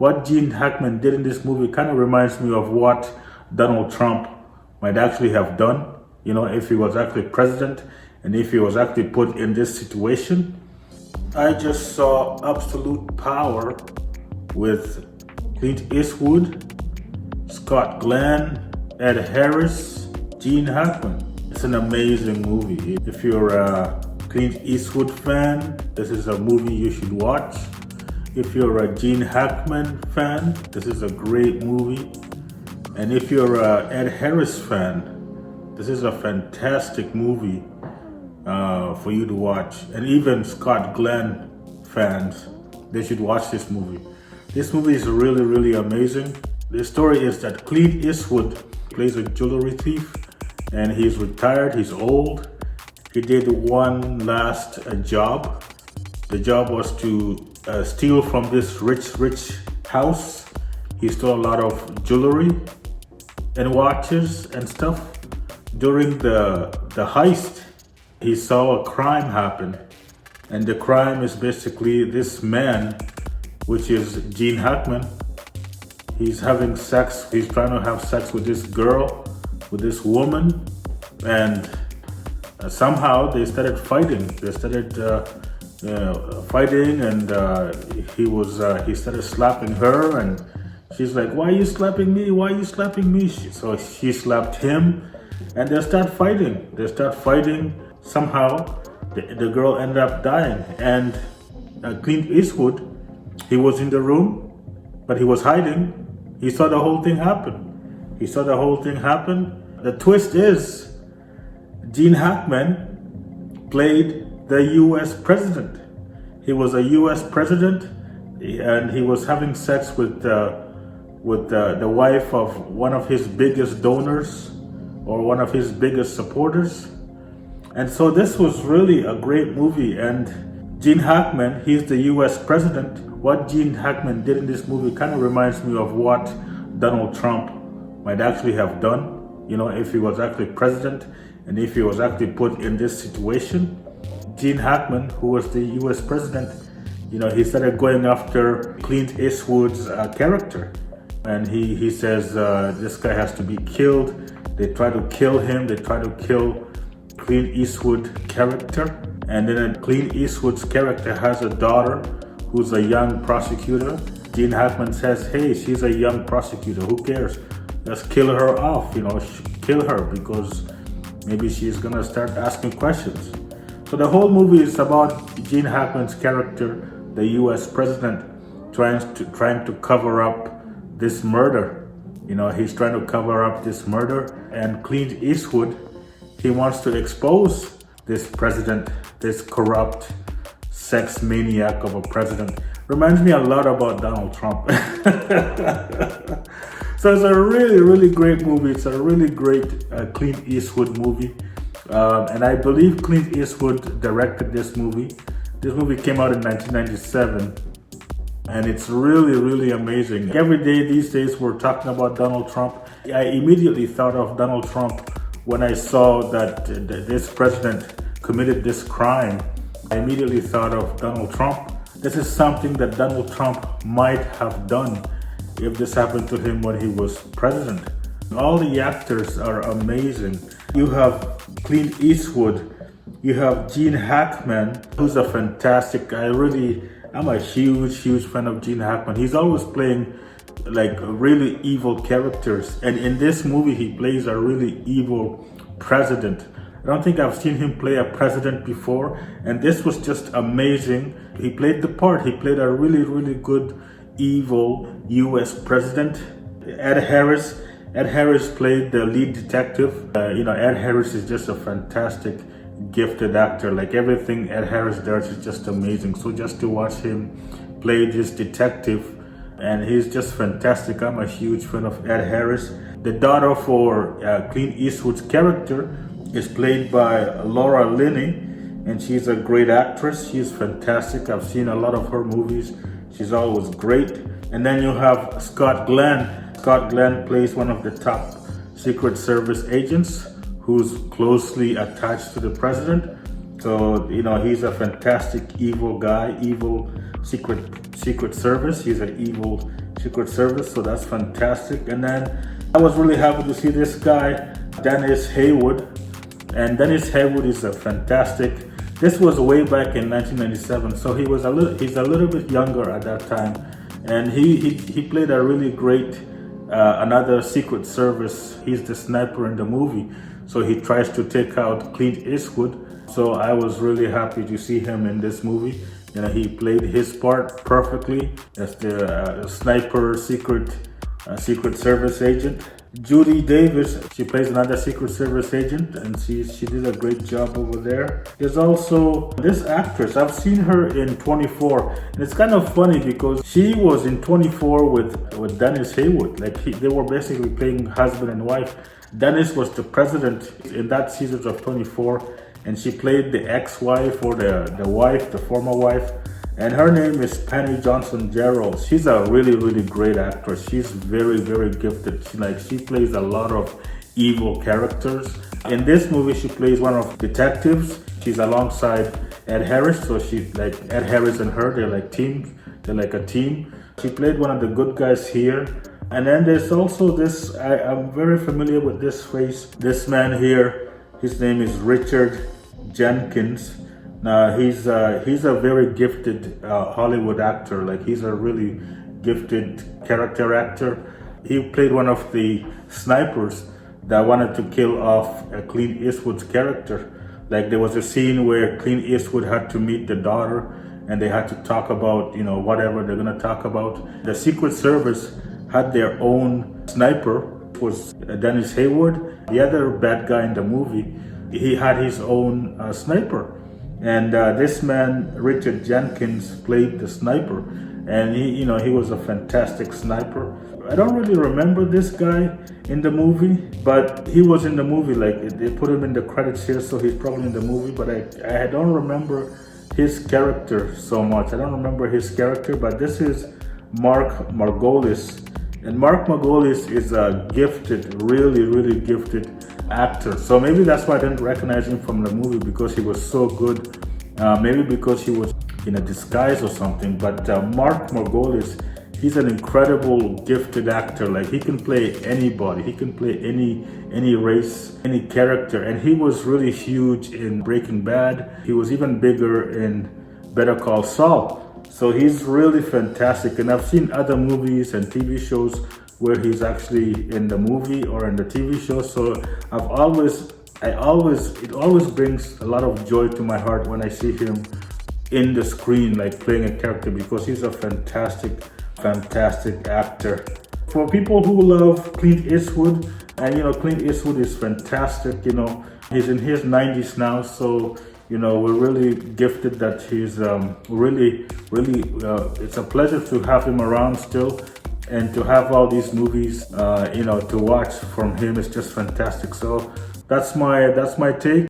what Gene Hackman did in this movie kind of reminds me of what Donald Trump might actually have done, if he was actually president and if he was actually put in this situation. I just saw absolute power with Clint Eastwood, Scott Glenn, Ed Harris, Gene Hackman. It's an amazing movie. If you're a Clint Eastwood fan, this is a movie you should watch. If you're a Gene Hackman fan, this is a great movie. And if you're a Ed Harris fan, this is a fantastic movie for you to watch. And even Scott Glenn fans, they should watch this movie. This movie is really, really amazing. The story is that Clint Eastwood plays a jewelry thief and he's retired, he's old. He did one last job. The job was to steal from this rich house. He stole a lot of jewelry and watches and stuff. During the heist, he saw a crime happen. And the crime is basically this man, which is Gene Hackman. He's having sex, he's trying to have sex with this girl, with this woman. And somehow they started fighting. They started fighting, and he started slapping her, and she's like, "Why are you slapping me? Why are you slapping me?" So she slapped him, and they start fighting. Somehow, the girl ended up dying, and Clint Eastwood, he was in the room, but he was hiding. He saw the whole thing happen. The twist is, Gene Hackman played the U.S. president. He was a U.S. president, and he was having sex with the wife of one of his biggest donors or one of his biggest supporters. And so this was really a great movie. And Gene Hackman, he's the U.S. president. What Gene Hackman did in this movie kind of reminds me of what Donald Trump might actually have done, if he was actually president and if he was actually put in this situation. Gene Hackman, who was the US president, he started going after Clint Eastwood's character. And he says, this guy has to be killed. They try to kill him. They try to kill Clint Eastwood's character. And then Clint Eastwood's character has a daughter who's a young prosecutor. Gene Hackman says, hey, she's a young prosecutor. Who cares? Let's kill her off, kill her, because maybe she's gonna start asking questions. So the whole movie is about Gene Hackman's character, the US president, trying to cover up this murder. He's trying to cover up this murder, and Clint Eastwood, he wants to expose this president, this corrupt sex maniac of a president. Reminds me a lot about Donald Trump. So it's a really, really great movie. It's a really great Clint Eastwood movie. And I believe Clint Eastwood directed this movie. This movie came out in 1997. And it's really, really amazing. Every day these days we're talking about Donald Trump. I immediately thought of Donald Trump when I saw that this president committed this crime. I immediately thought of Donald Trump. This is something that Donald Trump might have done if this happened to him when he was president. All the actors are amazing. You have Clint Eastwood, you have Gene Hackman, who's a fantastic guy. I'm a huge fan of Gene Hackman. He's always playing like really evil characters. And in this movie, he plays a really evil president. I don't think I've seen him play a president before. And this was just amazing. He played the part. He played a really, really good evil US president. Ed Harris played the lead detective. Ed Harris is just a fantastic, gifted actor. Like everything Ed Harris does is just amazing. So just to watch him play this detective, and he's just fantastic. I'm a huge fan of Ed Harris. The daughter for Clint Eastwood's character is played by Laura Linney, and she's a great actress. She's fantastic. I've seen a lot of her movies. She's always great. And then you have Scott Glenn. Scott Glenn plays one of the top Secret Service agents who's closely attached to the president. So, he's a fantastic evil guy, evil Secret Service. He's an evil Secret Service, so that's fantastic. And then I was really happy to see this guy, Dennis Haywood. And Dennis Haywood is a fantastic. This was way back in 1997, so he's a little bit younger at that time, and he played a really great another Secret Service. He's the sniper in the movie, so he tries to take out Clint Eastwood. So I was really happy to see him in this movie. You know, he played his part perfectly as the sniper Secret Service agent. Judy Davis, she plays another Secret Service agent, and she did a great job over there. There's also this actress, I've seen her in 24, and it's kind of funny because she was in 24 with Dennis Haywood. Like they were basically playing husband and wife. Dennis was the president in that season of 24, and she played the ex-wife or the wife, the former wife. And her name is Penny Johnson-Gerald. She's a really, really great actress. She's very, very gifted. She plays a lot of evil characters. In this movie, she plays one of detectives. She's alongside Ed Harris. So Ed Harris and her, they're like teams. They're like a team. She played one of the good guys here. And then there's also this, I'm very familiar with this face. This man here, his name is Richard Jenkins. Now he's a very gifted Hollywood actor. Like he's a really gifted character actor. He played one of the snipers that wanted to kill off Clint Eastwood's character. Like there was a scene where Clint Eastwood had to meet the daughter, and they had to talk about, you know, whatever they're gonna talk about. The Secret Service had their own sniper. It was Dennis Haywood. The other bad guy in the movie, he had his own sniper. And this man, Richard Jenkins, played the sniper, and he was a fantastic sniper. I don't really remember this guy in the movie, but he was in the movie. Like they put him in the credits here, so he's probably in the movie. But I don't remember his character so much. I don't remember his character. But this is Mark Margolis, and Mark Margolis is a gifted, really, really gifted actor. So maybe that's why I didn't recognize him from the movie, because he was so good. Maybe because he was in a disguise or something. But Mark Margolis, he's an incredible gifted actor. Like he can play anybody. He can play any race, any character. And he was really huge in Breaking Bad. He was even bigger in Better Call Saul. So he's really fantastic. And I've seen other movies and TV shows where he's actually in the movie or in the TV show. So it always brings a lot of joy to my heart when I see him in the screen, like playing a character, because he's a fantastic actor. For people who love Clint Eastwood, and Clint Eastwood is fantastic. He's in his 90s now, so we're really gifted that he's really it's a pleasure to have him around still. And to have all these movies, to watch from him is just fantastic. So that's my take.